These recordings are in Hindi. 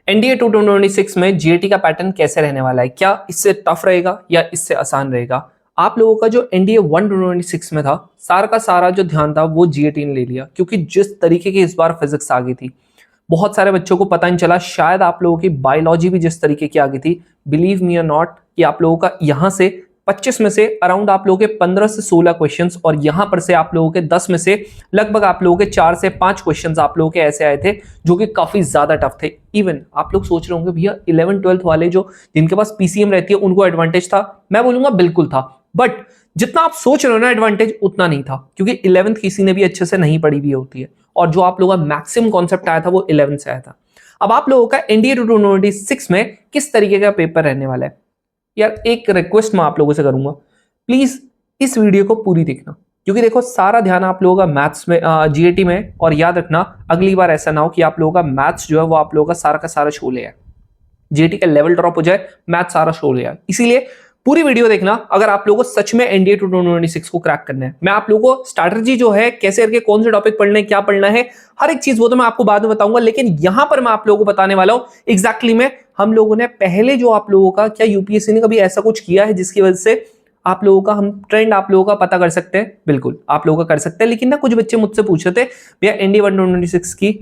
एनडीए 2026 में जीएटी का पैटर्न कैसे रहने वाला है, क्या इससे टफ रहेगा या इससे आसान रहेगा। आप लोगों का जो एनडीए 2026 में था, सारा का सारा जो ध्यान था वो जीएटी ने ले लिया, क्योंकि जिस तरीके की इस बार फिजिक्स आ गई थी, बहुत सारे बच्चों को पता नहीं चला। शायद आप लोगों की बायोलॉजी भी जिस तरीके की आ गई थी, बिलीव मी और नॉट, कि आप लोगों का यहां से 25 में से अराउंड आप लोगों के 15 से 16 क्वेश्चंस, और यहां पर से आप लोगों के 10 में से लगभग आप लोगों के 4 से 5 क्वेश्चंस आप लोगों के ऐसे आए थे जो कि काफी ज्यादा टफ थे। इवन आप लोग सोच रहे होंगे भैया 11 12th वाले जो जिनके पास पीसीएम रहती है उनको एडवांटेज था। मैं बोलूंगा बिल्कुल था, बट जितना आप सोच रहे हो ना एडवांटेज, उतना नहीं था, क्योंकि 11th किसी ने भी अच्छे से नहीं पढ़ी हुई होती है, और जो आप लोगों का मैक्सिमम कॉन्सेप्ट आया था वो 11th से आया था। अब आप लोगों का एनडीए 2026 में किस तरीके का पेपर रहने वाला है, यार एक रिक्वेस्ट मैं आप लोगों से करूंगा, प्लीज इस वीडियो को पूरी देखना, क्योंकि देखो सारा ध्यान आप लोगों का मैथ्स में, जीएटी में, और याद रखना अगली बार ऐसा ना हो कि आप लोगों का मैथ्स जो है वो आप लोगों का सारा शो ले आए, जीएटी का लेवल ड्रॉप हो जाए, मैथ्स सारा शो ले आए। इसीलिए पूरी वीडियो देखना अगर आप लोगों को सच में एनडीए 2026 को क्रैक करना है। मैं आप लोगों को स्ट्रैटेजी जो है, कैसे करके कौन से टॉपिक पढ़ने, क्या पढ़ना है, हर एक चीज वो तो मैं आपको बाद में बताऊंगा, लेकिन यहां पर मैं आप लोगों को बताने वाला हूं एग्जैक्टली में हम लोगों ने पहले जो आप लोगों का, क्या यूपीएससी ने कभी ऐसा कुछ किया है जिसकी वजह से आप लोगों का हम ट्रेंड आप लोगों का पता कर सकते हैं। बिल्कुल आप लोगों का कर सकते हैं, लेकिन ना कुछ बच्चे मुझसे पूछ रहे थे भैया एनडीए 2026 की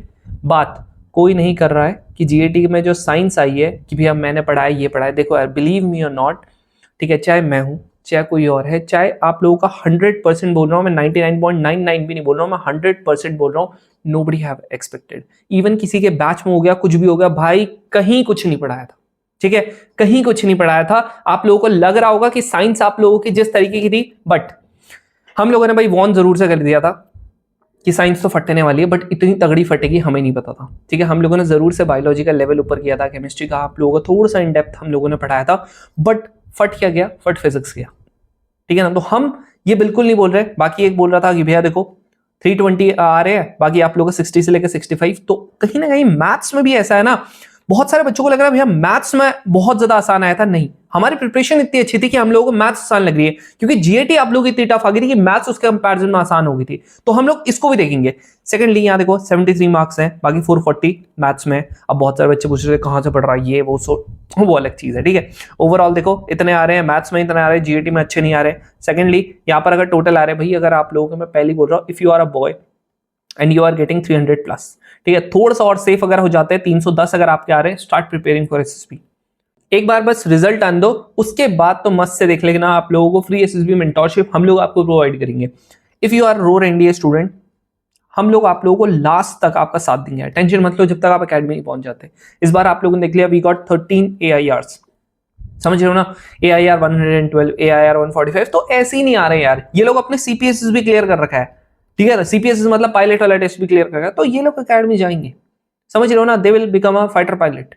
बात कोई नहीं कर रहा है कि जीएटी में जो साइंस आई है कि भैया मैंने पढ़ा है, ये पढ़ा है। देखो यार, बिलीव मी और नॉट, ठीक है, चाहे मैं हूं चाहे कोई और है, चाहे आप लोगों का 100% बोल रहा हूं मैं, 99.99 भी नहीं बोल रहा हूं मैं, 100% बोल रहा हूं, nobody have expected, इवन किसी के बैच में हो गया, कुछ भी हो गया, भाई कहीं कुछ नहीं पढ़ाया था, ठीक है, कहीं कुछ नहीं पढ़ाया था। आप लोगों को लग रहा होगा कि साइंस आप लोगों की जिस तरीके की थी, बट हम लोगों ने भाई वॉर्न जरूर से कर दिया था कि साइंस तो फटने वाली है, बट इतनी तगड़ी फटेगी हमें नहीं पता था, ठीक है। हम लोगों ने जरूर से बायोलॉजी का लेवल ऊपर किया था, केमिस्ट्री का आप लोगों को थोड़ा सा इन डेप्थ हम लोगों ने पढ़ाया था, बट फट क्या गया, फट फिजिक्स गया, ठीक है ना। तो हम ये बिल्कुल नहीं बोल रहे। बाकी एक बोल रहा था कि भैया देखो 320 आ रहे हैं, बाकी आप लोगों का 60 से लेकर 65, तो कहीं ना कहीं मैथ्स में भी ऐसा है ना, बहुत सारे बच्चों को लग रहा है भैया मैथ्स में बहुत ज्यादा आसान आया था। नहीं, हमारी प्रिपरेशन इतनी अच्छी थी कि हम लोगों को मैथ्स आसान लग रही है, क्योंकि जीएटी आप लोग इतनी टफ आ गई थी कि मैथ्स उसके कंपैरिजन में आसान हो गई थी, तो हम लोग इसको भी देखेंगे। सेकंडली यहाँ देखो 73 मार्क्स हैं, बाकी 440 मैथ्स में। अब बहुत सारे बच्चे पूछ रहे हैं कहां से पढ़ रहा है ये वो अलग चीज है, ठीक है। ओवरऑल देखो इतने आ रहे हैं मैथ्स में, इतने आ रहे हैं जीएटी में, अच्छे नहीं आ रहे। सेकंडली यहाँ पर अगर टोटल आ रहे हैं, भाई अगर आप लोगों को मैं पहले बोल रहा हूँ, if you are a boy and you are getting 300 plus, ठीक है, थोड़ा सा और सेफ अगर हो जाते हैं 310 अगर आपके आ रहे हैं, स्टार्ट प्रिपेयरिंग फॉर एसएसबी। एक बार बस रिजल्ट आने दो, उसके बाद तो मस्त से देख लेना आप लोगों को फ्री एसएसबी मेंटोरशिप हम लोग आपको प्रोवाइड करेंगे। इफ यू आर रोर एनडीए स्टूडेंट, हम लोग आप लोगों को लास्ट तक आपका साथ देंगे, टेंशन मत लो जब तक आप अकेडमी नहीं पहुंच जाते। इस बार आप लोगों ने देख लिया वी गॉट 13 AIRs, समझ रहे हो ना, AIR 112, AIR 145, तो ऐसे ही नहीं आ रहे यार, ये लोग अपने CPSS भी क्लियर कर रखा है, ठीक है ना, CPSS मतलब पायलट वाला टेस्ट भी क्लियर कर रखा है, तो ये लोग अकेडमी जाएंगे, समझ रहे हो ना, they will become a fighter pilot.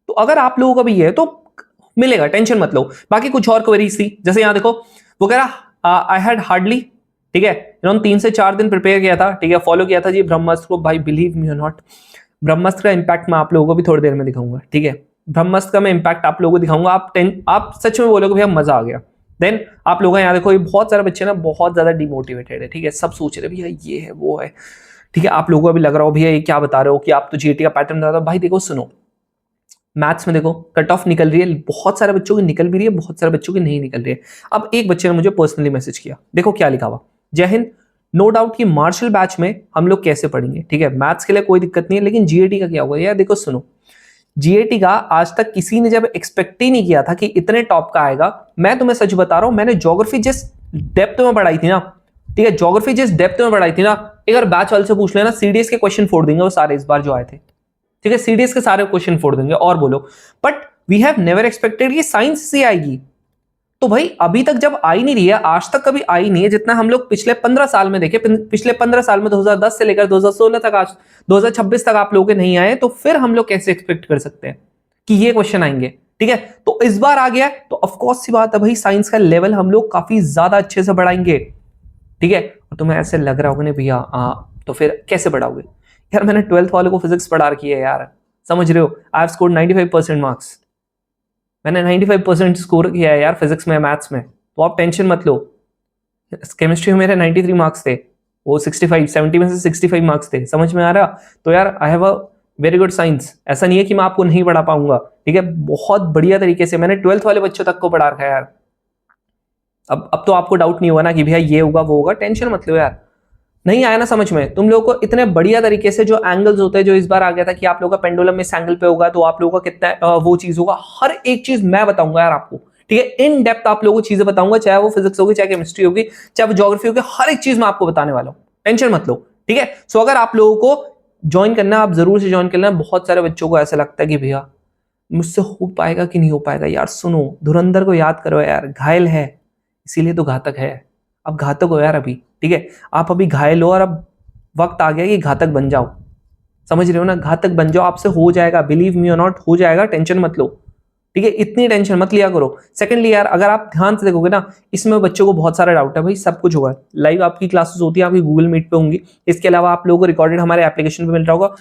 तो अगर आप लोगों का भी है तो मिलेगा, टेंशन मत लो। बाकी कुछ और क्वेरीज थी, जैसे यहाँ देखो वो कह रहा आई हैड हार्डली, ठीक है, इन्होंने 3 से 4 दिन प्रिपेयर किया था, ठीक है, फॉलो किया था जी ब्रह्मास्त्र को। भाई बिलीव मी और नॉट, ब्रह्मास्त्र का इंपैक्ट मैं आप लोगों को भी थोड़ी देर में दिखाऊंगा, ठीक है, ब्रह्मास्त्र का मैं इंपैक्ट आप लोगों को दिखाऊंगा। आप सच में बोलोगे भैया मजा आ गया। देन आप लोग यहाँ देखो, ये बहुत सारे बच्चे ना बहुत ज्यादा डिमोटिवेटेड है, ठीक है, सब सोच रहे भैया ये है वो है, ठीक है, आप लोगों को भी लग रहा हो भैया ये क्या बता रहे हो कि आप तो जीएटी का पैटर्न बता दो। भाई देखो सुनो, मैथ्स में देखो कट ऑफ निकल रही है, बहुत सारे बच्चों की निकल भी रही है, बहुत सारे बच्चों की नहीं निकल रही है। अब एक बच्चे ने मुझे पर्सनली मैसेज किया, देखो क्या लिखा हुआ, जय हिंद, नो डाउट कि मार्शल बैच में हम लोग कैसे पढ़ेंगे, ठीक है, मैथ्स के लिए कोई दिक्कत नहीं है, लेकिन जीएटी का क्या हुआ यार। देखो सुनो, जीएटी का आज तक किसी ने जब एक्सपेक्ट ही नहीं किया था कि इतने टॉप का आएगा। मैं तुम्हें सच बता रहा हूं, मैंने ज्योग्राफी जिस डेप्थ में पढ़ाई थी ना, ठीक है, ज्योग्राफी जिस डेप्थ में पढ़ाई थी ना, एक बार बैच वाले से पूछ लेना, सीडीएस के क्वेश्चन फोड़ देंगे वो सारे इस बार जो आए थे, ठीक है, सीडीएस के सारे क्वेश्चन फोड़ देंगे। और बोलो, but we have never expected कि साइंस से आएगी। तो भाई अभी तक जब आई नहीं रही है, आज तक कभी आई नहीं है, जितना हम लोग पिछले 15 साल में देखे, पिछले 15 साल में 2010 से लेकर 2016 तक, आज 2026 तक आप लोगों के नहीं आए, तो फिर हम लोग कैसे एक्सपेक्ट कर सकते हैं कि ये क्वेश्चन आएंगे, ठीक है। तो इस बार आ गया, तो ऑफकोर्स सी बात है भाई, साइंस का लेवल हम लोग काफी ज्यादा अच्छे से बढ़ाएंगे, ठीक है। और तुम्हें ऐसे लग रहा होगा नहीं भैया तो फिर कैसे बढ़ाओगे यार, मैंने 12th वालों को फिजिक्स पढ़ा रखी है यार, समझ रहे हो, आई हैव स्कोर्ड 95% मार्क्स, मैंने 95% स्कोर किया है यार फिजिक्स में, मैथ्स में, तो आप टेंशन मत लो। केमिस्ट्री में मेरे 93 मार्क्स थे, वो 65 70 में से 65 मार्क्स थे, समझ में आ रहा। तो यार I have a very good science. ऐसा नहीं है कि मैं आपको नहीं पढ़ा पाऊंगा, ठीक है, बहुत बढ़िया तरीके से मैंने 12th वाले बच्चों तक को पढ़ा रखा है यार। अब तो आपको डाउट नहीं हुआ ना कि भैया ये होगा वो होगा, टेंशन मत लो यार। नहीं आया ना समझ में, तुम लोगों को इतने बढ़िया तरीके से जो एंगल्स होते हैं, जो इस बार आ गया था कि आप लोगों का पेंडुलम इस एंगल पे होगा तो आप लोगों का कितना वो चीज होगा, हर एक चीज मैं बताऊंगा यार आपको, ठीक है, इन डेप्थ आप लोगों को चीजें बताऊंगा, चाहे वो फिजिक्स होगी, चाहे केमिस्ट्री होगी, चाहे वो ज्योग्राफी होगी, हर एक चीज मैं आपको बताने वाला हूं, टेंशन मत लो, ठीक है। सो अगर आप लोगों को ज्वाइन करना, आप जरूर से ज्वाइन करना। बहुत सारे बच्चों को ऐसा लगता है कि भैया मुझसे हो पाएगा कि नहीं हो पाएगा। यार सुनो, धुरंधर को याद करो यार, घायल है इसीलिए तो घातक है। अब घातक हो यार अभी, ठीक है, आप अभी घायल हो और अब वक्त आ गया कि घातक बन जाओ, समझ रहे हो ना, घातक बन जाओ, आपसे हो जाएगा, बिलीव मी और नॉट, हो जाएगा, टेंशन मत लो, ठीक है, इतनी टेंशन मत लिया करो। सेकंडली यार, अगर आप ध्यान से देखोगे ना, इसमें बच्चों को बहुत सारा डाउट है भाई, सब कुछ होगा लाइव, आपकी क्लासेस होती है, आपकी गूगल मीट पे होंगी, इसके अलावा आप लोगों को रिकॉर्डेड हमारे एप्लीकेशन पे मिल रहा होगा।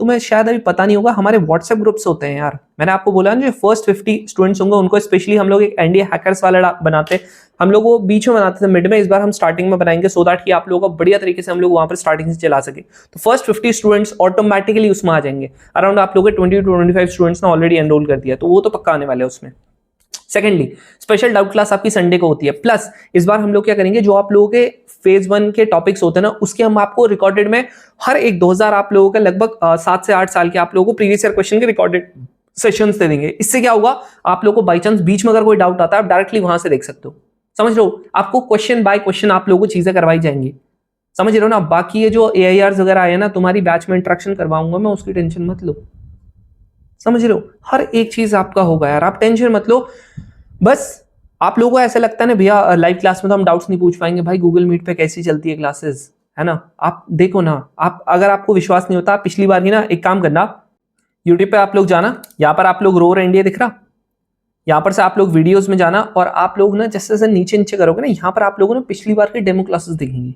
तुम्हें शायद अभी पता नहीं होगा, हमारे व्हाट्सएप ग्रुप्स होते हैं यार, मैंने आपको बोला ना, जो फर्स्ट 50 स्टूडेंट्स होंगे उनको स्पेशली हम लोग एक एनडीए हैकर्स वाला बनाते, हम लोग वो बीच में बनाते थे, मिड में, इस बार हम स्टार्टिंग में बनाएंगे, सो दैट कि आप लोगों को बढ़िया तरीके से हम लोग वहां पर स्टार्टिंग से चला सके। तो फर्स्ट 50 स्टूडेंट्स ऑटोमेटिकली उसमें आ जाएंगे, अराउंड आप लोगों के 20 to 25 स्टूडेंट्स ने ऑलरेडी एनरोल कर दिया, तो वो तो पक्का आने वाले हैं उसमें। सेकेंडली, स्पेशल डाउट क्लास आपकी संडे को होती है, प्लस इस बार हम लोग क्या करेंगे, जो आप लोगों के फेज 1 के टॉपिक्स होते हैं ना, उसके हम आपको रिकॉर्डेड में हर एक 2000 आप लोगों के लगभग 7 से 8 साल के आप लोगों को प्रीवियस ईयर क्वेश्चन के रिकॉर्डेड सेशंस दे देंगे। इससे क्या होगा, आप लोगों को बाई चांस बीच में अगर कोई डाउट आता है, आप डायरेक्टली वहां से देख सकते हो, समझ रहे हो, आपको क्वेश्चन बाय क्वेश्चन आप लोगों को चीजें करवाई जाएंगी, समझ रहे हो ना। बाकी ये जो AIRs वगैरह आए ना, तुम्हारी बैच में इंटरेक्शन करवाऊंगा मैं, उसकी टेंशन मत लो, समझ रहे हो, हर एक चीज आपका होगा यार, आप टेंशन मत लो। बस आप लोगों को ऐसा लगता है ना भैया लाइव क्लास में तो हम डाउट्स नहीं पूछ पाएंगे, भाई गूगल मीट पे कैसी चलती है क्लासेस, है ना, आप देखो ना, आप अगर आपको विश्वास नहीं होता, आप पिछली बार ही ना एक काम करना, यूट्यूब पे आप लोग जाना, यहाँ पर आप लोग रोर इंडिया दिख रहा, यहाँ पर से आप लोग वीडियोस में जाना, और आप लोग ना जैसे जैसे नीचे नीचे करोगे ना, यहाँ पर आप लोगों ने पिछली बार की डेमो क्लासेस देखेंगी,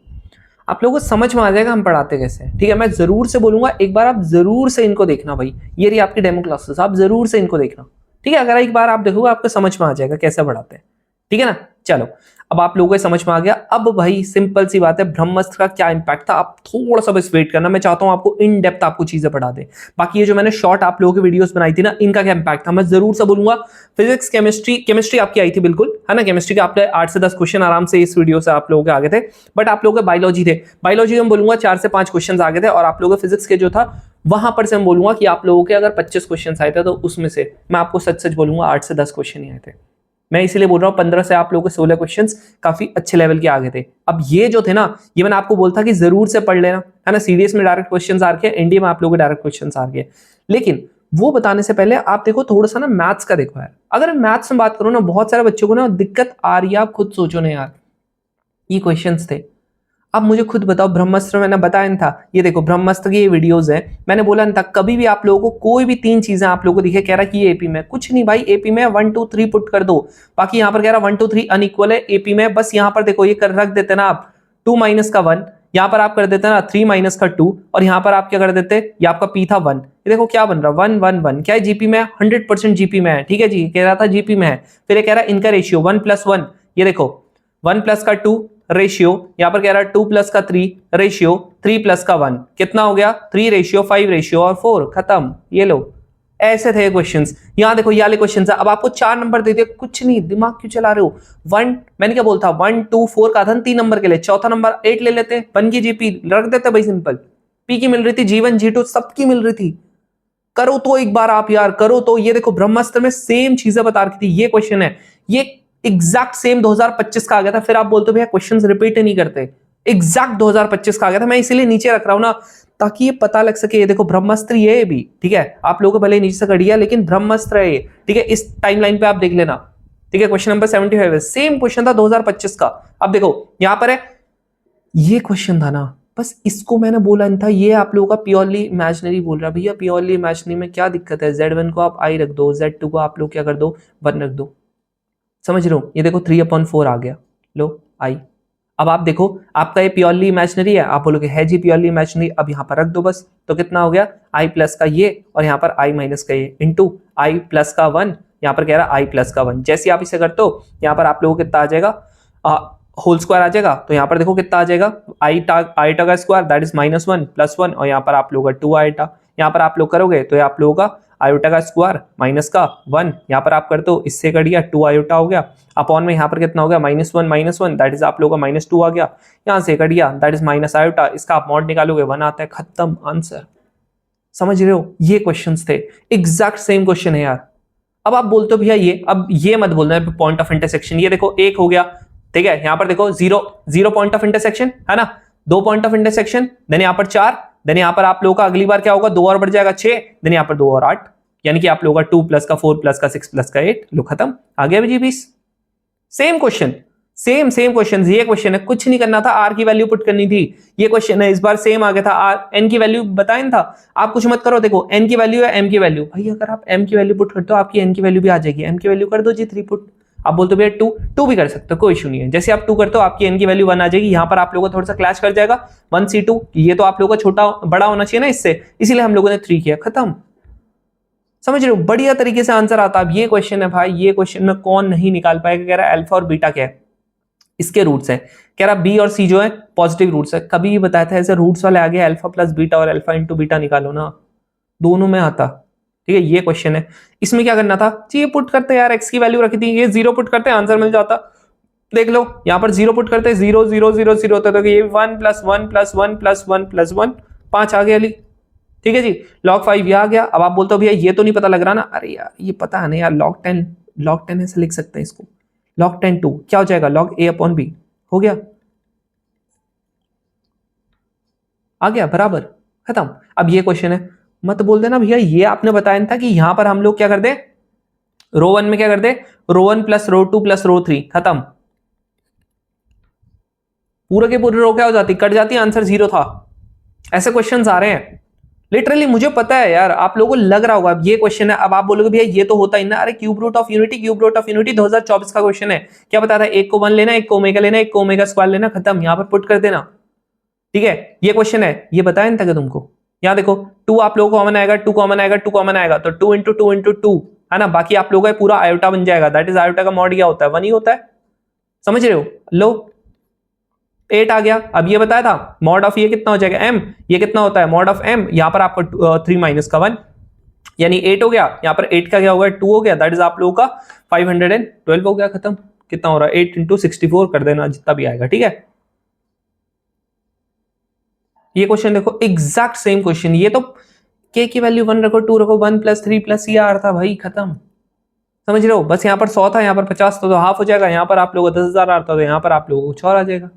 आप लोगों को समझ में आ जाएगा हम पढ़ाते कैसे हैं, ठीक है। मैं जरूर से बोलूंगा, एक बार आप जरूर से इनको देखना भाई, ये रही आपकी डेमो क्लासेस, आप जरूर से इनको देखना, ठीक है। अगर एक बार आप देखोगे आपको समझ में आ जाएगा कैसे पढ़ाते हैं, ठीक है ना। चलो, अब आप लोगों को समझ में आ गया। अब भाई सिंपल सी बात है, ब्रह्मास्त्र का क्या इंपैक्ट था, आप थोड़ा सा बस वेट करना, मैं चाहता हूं आपको इन डेप्थ आपको चीजें पढ़ा दे। बाकी ये जो मैंने शॉर्ट आप लोगों की वीडियोस बनाई थी ना, इनका क्या इंपैक्ट था मैं जरूर से बोलूंगा। फिजिक्स, केमिस्ट्री आपकी आई थी बिल्कुल, है ना, केमिस्ट्री के आपके 8 से 10 क्वेश्चन आराम से इस वीडियो से आप लोगों के आगे थे, बट आप लोगों के बायोलॉजी थे, बायोलॉजी में बोलूंगा 4 से 5 क्वेश्चन आगे थे, और आप लोगों के फिजिक्स के जो था वहां पर से हम बोलूंगा कि आप लोगों के अगर 25 क्वेश्चन आए थे, तो उसमें से मैं आपको सच सच बोलूंगा 8 से 10 क्वेश्चन ही आए थे। मैं इसीलिए बोल रहा हूँ 15 से आप लोगों के 16 क्वेश्चंस काफी अच्छे लेवल के आगे थे। अब ये जो थे ना, ये मैंने आपको बोलता कि जरूर से पढ़ लेना, है ना, सीडीएस में डायरेक्ट क्वेश्चंस आ रखे, एनडीए में आप लोगों के डायरेक्ट क्वेश्चंस आ गए, लेकिन वो बताने से पहले आप देखो थोड़ा सा ना मैथ्स का देखो यार। अगर मैथ्स में बात करो ना, बहुत सारे बच्चों को ना दिक्कत आ रही है, आप खुद सोचो ना यार, ये क्वेश्चंस थे। अब मुझे खुद बताओ, ब्रह्मास्त्र मैंने बताया था, ये देखो ब्रह्मास्त्र की ये वीडियोस है, मैंने बोला था कभी भी आप लोगों को कोई भी 3 चीजें आप लोगों को दिखे, कह रहा कि ये एपी में कुछ नहीं भाई, एपी में 1 2 3 पुट कर दो, बाकी यहाँ पर कह रहा 1 2 3 अनइक्वल है एपी में, बस यहाँ पर देखो ये कर रख देते ना आप 2 माइनस का 1, यहाँ पर आप कर देते ना 3 माइनस का 2, और यहाँ पर आप क्या कर देते, ये आपका पी था 1, ये देखो क्या बन रहा 1 1 1, क्या है जीपी में, 100% जीपी में है, ठीक है जी, कह रहा था जीपी में है। फिर ये कह रहा है इनका रेशियो 1+1, ये देखो 1 प्लस का 2 रेशियो, यहां पर कह रहा है 2 प्लस का 3 रेशियो, 3 प्लस का 1 कितना हो गया 3 रेशियो 5 रेशियो और 4, खत्म। ये लो, ऐसे थे क्वेश्चंस। यहां देखो ये वाले क्वेश्चंस है, अब आपको 4 नंबर दे दिए, कुछ नहीं, दिमाग क्यों चला रहे हो। 1 मैंने क्या बोलता 1 2 4 का था 3 नंबर के लिए, चौथा नंबर 8 ले लेते, 1 की जीपी रख देते भाई, सिंपल। पी की मिल रही थी, G1 G2 सबकी मिल रही थी, करो तो एक बार आप यार, करो तो। ये देखो ब्रह्मास्त्र में सेम चीजें बता रखी थी, ये क्वेश्चन है, ये एग्जैक्ट सेम 2025 का आ गया था। फिर आप बोलते हो भैया क्वेश्चंस रिपीट नहीं करते, एग्जैक्ट 2025 का आ गया था। मैं इसीलिए नीचे रख रहा हूं ना, ताकि ये पता लग सके। ये देखो ब्रह्मास्त्र ये भी, ठीक है, आप लोगों को भले नीचे से कटिया, लेकिन ब्रह्मास्त्र है ये, ठीक है, इस टाइमलाइन पे आप देख लेना, ठीक है। क्वेश्चन नंबर 75 है, सेम क्वेश्चन था 2025 का। अब देखो यहां पर है, ये क्वेश्चन था ना, बस इसको मैंने बोला नहीं था, ये आप लोगों का प्योरली इमेजिनरी बोल रहा, भैया प्योरली इमेजिनरी में क्या दिक्कत है, Z1 को आप I रख दो, Z2 को आप लोग क्या कर दो 1 रख दो, समझ रहे हो। ये देखो 3/4 आ गया, लो I। अब आप देखो आपका ये प्योरली इमेजिनरी है, आप बोलोगे है जी प्योरली इमेजिनरी, अब यहाँ पर रख दो बस, तो कितना हो गया I प्लस का ये, और यहाँ पर I माइनस का ये, इंटू I प्लस का 1, यहाँ पर कह रहा है I प्लस का 1। जैसे आप इसे करते हो, यहाँ पर आप लोगों को कितना आ जाएगा, होल स्क्वायर आ जाएगा, तो यहाँ पर देखो कितना आ जाएगा, आईटा का स्क्वायर दैट इज -1 +1, और यहाँ पर आप लोगों का 2 आएटा, यहाँ पर आप लोग करोगे तो आप लोगों का आयोटा का स्क्वायर माइनस का 1, यहाँ पर आप करते हो इससे कट गया 2 आयोटा हो गया, अपॉन में यहाँ पर कितना हो गया -1 दैट इज आप लोगों का -2 आ गया, यहाँ से कट गया दैट इज माइनस आयोटा, इसका आप मॉड निकालोगे 1 आता है, खत्म आंसर। समझ रहे हो, ये क्वेश्चंस थे, एग्जैक्ट सेम क्वेश्चन है यार। अब आप बोलते हो भैया ये, अब ये मत बोलना पॉइंट ऑफ इंटरसेक्शन, ये देखो एक हो गया, ठीक है, यहाँ पर देखो जीरो पॉइंट ऑफ इंटरसेक्शन है ना, 2 पॉइंट ऑफ इंटरसेक्शन, देन यहाँ पर 4, देन यहाँ पर आप लोगों का अगली बार क्या होगा 2 और बढ़ जाएगा 6, देन यहाँ पर 2 और 8, यानी कि आप लोगों का 2 प्लस का 4 प्लस का 6 प्लस का 8, लो खत्म, आ गया जी 20। सेम क्वेश्चन, सेम क्वेश्चन, ये क्वेश्चन है, कुछ नहीं करना था, आर की वैल्यू पुट करनी थी, ये क्वेश्चन है, इस बार सेम आ गया था, आर एन की वैल्यू बताया था, आप कुछ मत करो, देखो एन की वैल्यू है एम की वैल्यू, भाई अगर आप एम की वैल्यू पुट करते हो आपकी एन की वैल्यू भी आ जाएगी, एम की वैल्यू कर दो जी 3 पुट, आप बोलते हो भैया 2 भी कर सकते हो, कोई इशू नहीं है, जैसे आप 2 करते हो आपकी एन की वैल्यू 1 आ जाएगी, यहाँ पर आप लोगों को थोड़ा सा क्लैश कर जाएगा 1C2, ये तो आप लोगों का छोटा बड़ा होना चाहिए ना इससे, इसीलिए हम लोगों ने 3 किया, खत्म। समझ रहे हो, बढ़िया तरीके से आंसर आता। अब ये क्वेश्चन है भाई, ये क्वेश्चन में कौन नहीं निकाल पाएगा, कह रहा है अल्फा और बीटा क्या है, इसके रूट्स हैं, कह रहा बी और सी जो है पॉजिटिव रूट्स है, कभी ये बताया था ऐसे रूट्स वाले आगे अल्फा प्लस बीटा और अल्फा इंटू बीटा निकालो ना, दोनों में आता, ठीक है, ये क्वेश्चन है, इसमें क्या करना था जी, ये पुट करते यार, एक्स की वैल्यू रखी थी, ये 0 पुट करते आंसर मिल जाता, देख लो यहाँ पर 0 पुट करते 0 0 0 0 होता, तो ये 1 प्लस 1 प्लस 1 प्लस 1 प्लस 1 5 आ गया अली, ठीक है जी, log 5 ये आ गया। अब आप बोलते हो भैया ये तो नहीं पता लग रहा ना, अरे यार ये पता है ना यार, log 10 ऐसे लिख सकते हैं इसको, log 10 2 क्या हो जाएगा log a अपॉन b, हो गया, आ गया बराबर, खत्म। अब ये क्वेश्चन है, मत बोल देना भैया ये आपने बताया था कि यहां पर हम लोग क्या कर दे, रो 1 में क्या कर दे, रो 1 प्लस रो 2 प्लस रो 3, खत्म, पूरे के पूरे रो क्या हो जाती, कट जाती, आंसर 0 था। ऐसे क्वेश्चंस आ रहे हैं लिटरली, मुझे पता है यार, आप लोगों को लग रहा होगा अब ये क्वेश्चन है, अब आप बोलोगे भैया ये तो होता ही ना, अरे क्यूब रूट ऑफ यूनिटी 2024 का क्वेश्चन है, क्या बताया था, एक को 1 लेना, एक को ओमेगा लेना, एक को ओमेगा स्क्वायर लेना, खत्म, यहां पर पुट कर देना, ठीक है, ये क्वेश्चन है, ये बताया नहीं था तुमको, यहां देखो 2 आप लोगों को कॉमन आएगा, 2 कॉमन आएगा, 2 कॉमन आएगा, तो 2 इंटू 2 इंटू 2 है ना, बाकी आप लोगों का पूरा आयोटा बन जाएगा, दैट इज आयोटा का मॉड क्या होता है, 1 ही होता है, समझ रहे हो, लो 8 आ गया। अब ये बताया था मॉड ऑफ ये कितना हो जाएगा m, ये कितना होता है मॉड ऑफ m, यहां पर आपको 3 माइनस का 1 यानी 8 हो गया, यहां पर 8 का क्या होगा 2 हो गया, दैट इज आप लोगों का 512 हो गया, खत्म, कितना हो रहा है 8 इंटू 64 कर देना जितना भी आएगा, ठीक है। ये क्वेश्चन देखो एग्जैक्ट सेम क्वेश्चन, ये तो k की वैल्यू 1 रखो 2 रखो 1 प्लस 3 प्लस ये आ रहा था भाई, खत्म, समझ रहे हो, बस यहाँ पर 100 था, यहाँ पर 50 था तो हाफ हो जाएगा, यहाँ पर आप लोगों को 10,000 आ रहा था तो यहाँ पर आप लोगों को कुछ और आ जाएगा,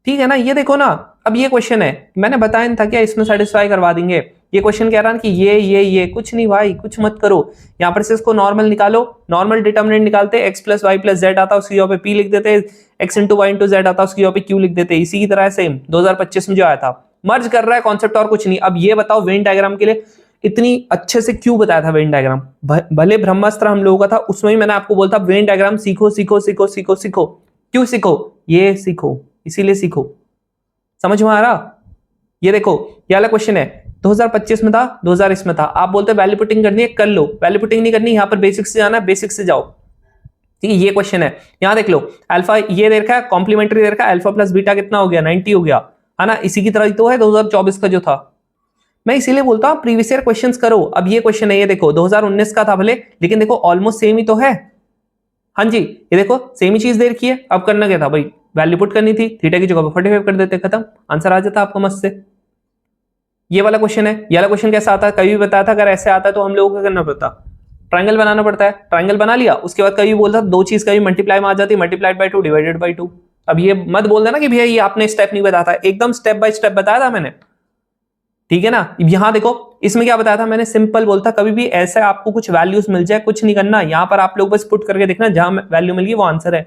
ठीक है ना। ये देखो ना, अब ये क्वेश्चन है, मैंने बताया नहीं था क्या इसमें सेटिस्फाई करवा देंगे, ये क्वेश्चन कह रहा है कि ये कुछ नहीं भाई, कुछ मत करो, यहाँ पर से इसको नॉर्मल निकालो, नॉर्मल डिटर्मिनेंट निकालते, x plus Y plus Z आता उसकी जगह पे p लिख देते, x into Y into Z आता उसकी जगह पे q लिख देते, इसी की तरह सेम 2025 में जो आया था, मर्ज कर रहा है कॉन्सेप्ट और कुछ नहीं। अब ये बताओ वेन डायग्राम के लिए इतनी अच्छे से क्यों बताया था वेन डायग्राम, भले ब्रह्मास्त्र हम लोगों का था उसमें भी मैंने आपको बोलता वेन डायग्राम सीखो सीखो सीखो सीखो सीखो, क्यों सीखो, ये सीखो इसीलिए सीखो, समझ में आ रहा। ये देखो ये वाला क्वेश्चन है 2025 में था 2020 में था, आप बोलते वैल्यू पुटिंग करनी है कर लो, वैल्यू पुटिंग नहीं करनी, यहाँ पर बेसिक से जाना है, बेसिक से जाओ, ठीक है। ये क्वेश्चन है, यहाँ देख लो अल्फा ये दे रखा है, कॉम्प्लीमेंट्री दे रखा है, अल्फा प्लस बीटा कितना हो गया 90 हो गया, है ना, इसी की तरह तो है 2024 का जो था, मैं इसीलिए बोलता हूँ प्रीवियस ईयर क्वेश्चंस करो। अब ये क्वेश्चन है, ये देखो 2019 का था भले, लेकिन देखो ऑलमोस्ट सेम ही तो है, हाँ जी, ये देखो सेम ही चीज दे रखी है। अब करना क्या था भाई, वैल्यू पुट करनी थी, थीटा की जगह पर 45 कर देते, खत्म, आंसर आ जाता आपको मस्त से। ये वाला क्वेश्चन है, ये वाला क्वेश्चन कैसा आता है, कभी भी बताया था, अगर ऐसे आता है तो हम लोगों को करना पड़ता, ट्रायंगल बनाना पड़ता है, ट्रायंगल बना लिया, उसके बाद कभी बोलता दो चीज कभी मल्टीप्लाई में आ जाती, मल्टीप्लाइड बाई 2 डिवाइडेड बाई 2। अब ये मत बोल देना कि भैया ये आपने स्टेप नहीं बताया था, एकदम स्टेप बाय स्टेप बताया था मैंने, ठीक है ना। यहां देखो इसमें क्या बताया था मैंने, सिंपल बोलता कभी भी ऐसा आपको कुछ वैल्यूज मिल जाए कुछ नहीं करना, यहां पर आप लोग बस पुट करके देखना, जहां वैल्यू मिल गई वो आंसर है,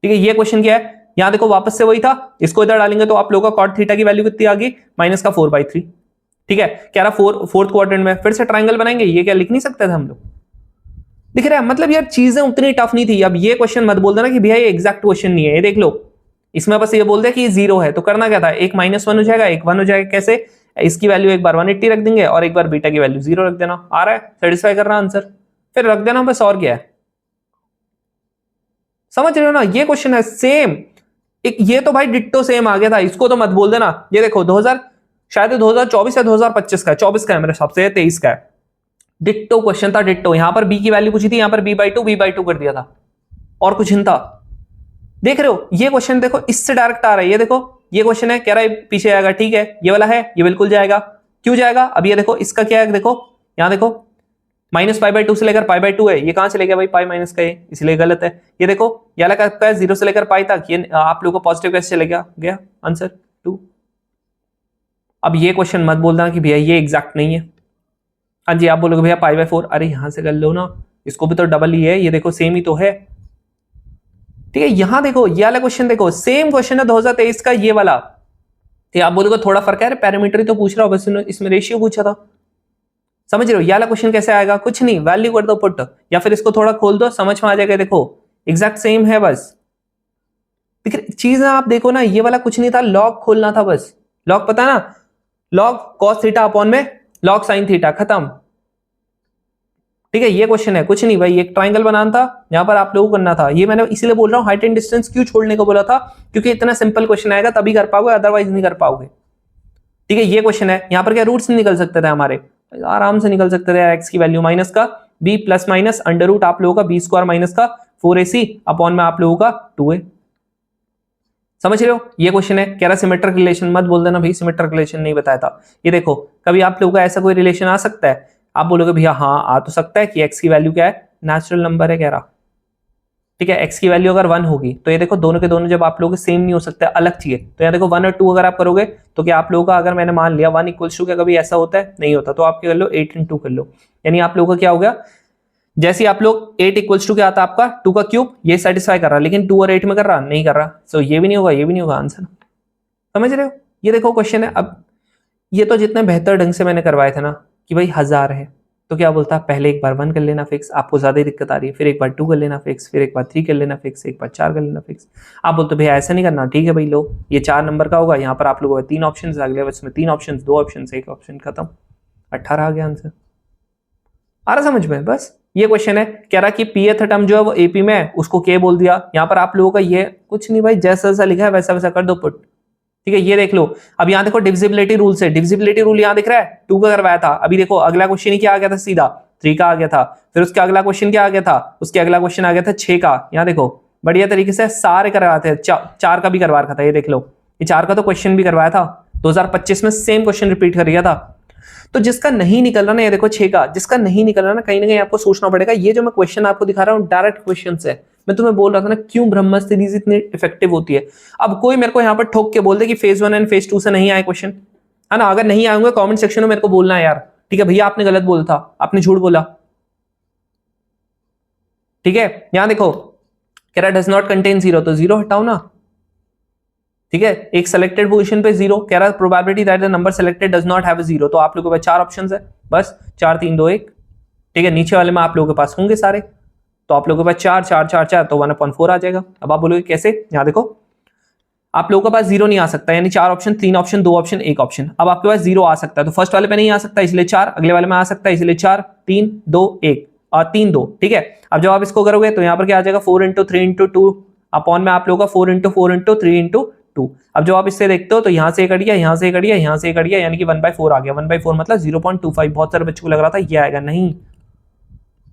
ठीक है। ये क्वेश्चन क्या है, यहां देखो वापस से वही था, इसको इधर डालेंगे तो आप लोगों का कॉट थीटा की वैल्यू कितनी आ गई माइनस का 4/3, ठीक है। कह रहा फोर्थ क्वाड्रेंट में फिर से ट्रायंगल बनाएंगे, ये क्या लिख नहीं सकते थे हम लोग, दिख रहा है, मतलब यार चीजें उतनी टफ नहीं थी। अब ये क्वेश्चन मत बोल देना कि भैया ये एग्जैक्ट क्वेश्चन नहीं है, ये देख लो इसमें बस ये बोल दे कि ये 0 है, तो करना क्या था, एक -1 हो जाएगा एक 1 हो जाएगा, कैसे, इसकी वैल्यू एक बार 180 रख देंगे और एक बार बीटा की वैल्यू 0 रख देना, आ रहा है सेटिस्फाई कर रहा आंसर, फिर रख देना बस, और क्या है, समझ रहे हो ना। ये क्वेश्चन है सेम, एक ये तो भाई डिट्टो सेम आ गया था, इसको तो मत बोल देना। ये देखो शायद 2024 या 2025 का है, 24 का है मेरे हिसाब से, 23 का है। डिट्टो क्वेश्चन था, डिट्टो। यहां पर बी की वैल्यू पूछी थी, यहां पर b/2 कर दिया था और कुछ नहीं था। देख रहे हो ये क्वेश्चन, देखो इससे डायरेक्ट आ रहा है। ये देखो ये क्वेश्चन है, कह रहा है पीछे आएगा, ठीक है ये वाला है, ये बिल्कुल जाएगा। क्यों जाएगा? अब ये देखो इसका क्या है, देखो यहां देखो -π/2 से लेकर π/2 है, ये कहां से लेकर भाई पाई माइनस का है, इसलिए गलत है। ये देखो ये वाला का 0 से लेकर पाई तक, ये आप लोगों को पॉजिटिव कैसे चलेगा, गया आंसर 2। अब ये क्वेश्चन मत बोलना कि भैया ये एग्जैक्ट नहीं है। हाँ जी, आप बोलोगे भैया π/4, अरे यहां से कर लो ना, इसको भी तो डबल ही है, ये देखो सेम ही तो है। ठीक है, यहां देखो ये वाला क्वेश्चन, देखो सेम क्वेश्चन है 2023 का, ये वाला। तो आप बोलोगे थोड़ा फर्क है, पैरामीटर ही तो पूछ रहा हो, बस इसमें रेशियो पूछा था। समझ रहे हो ये वाला क्वेश्चन कैसे आएगा? कुछ नहीं, वैल्यू कर दो पुट, या फिर इसको थोड़ा खोल दो, समझ में आ जाएगा। देखो एग्जैक्ट सेम है, बस चीज ना आप देखो ना, ये वाला कुछ नहीं था, लॉग खोलना था बस। लॉग पता है ना, लॉग कॉस थीटा अपॉन में लॉग साइन थीटा, खत्म। ठीक है, ये क्वेश्चन है, कुछ नहीं भाई, एक ट्राइंगल बनाना था, यहां पर आप लोगों को करना था। ये मैंने इसीलिए बोल रहा हूं हाइट एंड डिस्टेंस क्यों छोड़ने को बोला था, क्योंकि इतना सिंपल क्वेश्चन आएगा तभी कर पाओगे, अदरवाइज नहीं कर पाओगे। ठीक है, ये क्वेश्चन है, यहां पर क्या रूट्स नहीं निकल सकते थे हमारे, आराम से निकल सकते थे। एक्स की वैल्यू माइनस का b plus minus under root आप लोगों का b² माइनस का 4ac अपॉन में आप लोगों का 2a। समझ रहे हो ये क्वेश्चन है, कह रहा सिमेट्रिक रिलेशन, मत बोल देना भाई सिमेट्रिक रिलेशन नहीं बताया था। ये देखो कभी आप लोगों का ऐसा कोई रिलेशन आ सकता है, आप बोलोगे भैया हाँ आ तो सकता है कि x की वैल्यू क्या है, नेचुरल नंबर है कह रहा। ठीक है, x की वैल्यू अगर 1 होगी तो ये देखो दोनों के दोनों जब आप लोगों के सेम नहीं हो सकते, अलग चाहिए। तो यहाँ देखो 1 और 2 अगर आप करोगे तो क्या आप लोगों का, अगर मैंने मान लिया 1 इक्वल्स टू, क्या कभी ऐसा होता है? नहीं होता। तो आप क्या कर लो 8 × 2 कर लो, यानी आप लोगों का क्या हो गया, जैसे आप लोग 8 इक्वल्स टू क्या आता है आपका 2 का क्यूब, ये सेटिस्फाई कर रहा, लेकिन 2 और 8 में कर रहा नहीं, कर रहा। सो ये भी नहीं होगा, ये भी नहीं होगा आंसर। समझ रहे हो ये देखो क्वेश्चन है। अब ये तो जितने बेहतर ढंग से मैंने करवाए थे ना कि भाई 1000 है, तो क्या बोलता है पहले एक बार 1 कर लेना फिक्स, आपको ज्यादा ही दिक्कत आ रही है, फिर एक बार 2 कर लेना फिक्स, फिर एक बार 3 कर लेना फिक्स, एक बार 4 कर लेना फिक्स। आप बोलते भैया ऐसा नहीं करना, ठीक है भाई लो ये 4 नंबर का होगा, यहाँ पर आप लोगों को 3 ऑप्शन, अगले बस में 3 ऑप्शन, 2 ऑप्शन, 1 ऑप्शन, खत्म, 18 आ गया आंसर। आ रहा समझ में? बस ये क्वेश्चन है, कह रहा कि pth टर्म जो है वो AP में है, उसको k बोल दिया। यहाँ पर आप लोगों का ये कुछ नहीं भाई, जैसा जैसा लिखा है वैसा वैसा कर दो पुट। ठीक है, ये देख लो। अब यहाँ देखो डिविजिबिलिटी रूल से, डिविजिबिलिटी रूल यहाँ दिख रहा है 2 का करवाया था। अभी देखो अगला क्वेश्चन ही क्या आ गया था, सीधा 3 का आ गया था। फिर उसके अगला क्वेश्चन क्या आ गया था, उसके अगला क्वेश्चन आ गया था 6 का। यहाँ देखो बढ़िया तरीके से सारे करवाते हैं, 4 का भी करवा रखा था। ये देख लो ये 4 का तो क्वेश्चन भी करवाया था 2025 में, सेम क्वेश्चन रिपीट कर दिया था। तो जिसका नहीं निकल रहा ना, ये देखो 6 का, जिसका नहीं निकल रहा ना, कहीं ना कहीं आपको सोचना पड़ेगा। ये जो मैं क्वेश्चन आपको दिखा रहा हूँ डायरेक्ट क्वेश्चन है। मैं तुम्हें बोल रहा था ना क्यों ब्रह्मास्त्र सीरीज इतनी इफेक्टिव होती है। अब कोई मेरे को यहाँ पर ठोक के बोल दे कि फेज 1 एंड फेज 2 से नहीं आए क्वेश्चन, है ना, अगर नहीं आएंगे कमेंट सेक्शन में मेरे को बोलना है यार। ठीक है भैया आपने गलत बोला था, आपने झूठ बोला। ठीक है, यहां देखो कह रहा डज नॉट कंटेन 0, तो 0 हटाओ ना। ठीक है, एक सिलेक्टेड पोजीशन पे 0, कह रहा probability that the number selected does not have 0, तो आप लोगों के पास 4 ऑप्शंस है, बस 4 3 2 1। ठीक है, नीचे वाले में आप लोगों के पास होंगे सारे, तो आप लोगों के पास 4 4 4 4, तो 1/4 आ जाएगा। अब आप बोलोगे कैसे, यहां देखो आप लोगों के पास 0 नहीं आ सकता, यानी 4 ऑप्शन, 3 ऑप्शन, 2 ऑप्शन, 1 ऑप्शन। अब आपके पास 0 आ सकता है, तो फर्स्ट वाले पे नहीं आ सकता इसलिए 4, अगले वाले में आ सकता है इसलिए 4 3 2 1 और 3 2। ठीक है, अब जब आप इसको करोगे तो यहाँ पर क्या आ जाएगा 4 × 3 × 2 अपॉन में आप लोगों का 4 × 4 × 3 × 2। अब जब आप इससे देखते हो तो यहाँ से एक अड़िया, यहाँ से एक अड़िया, यहाँ से एक अड़िया, यानी कि 1/4 आ गया। 1/4 मतलब 0.25। बहुत सारे बच्चों को लग रहा था ये आएगा, नहीं।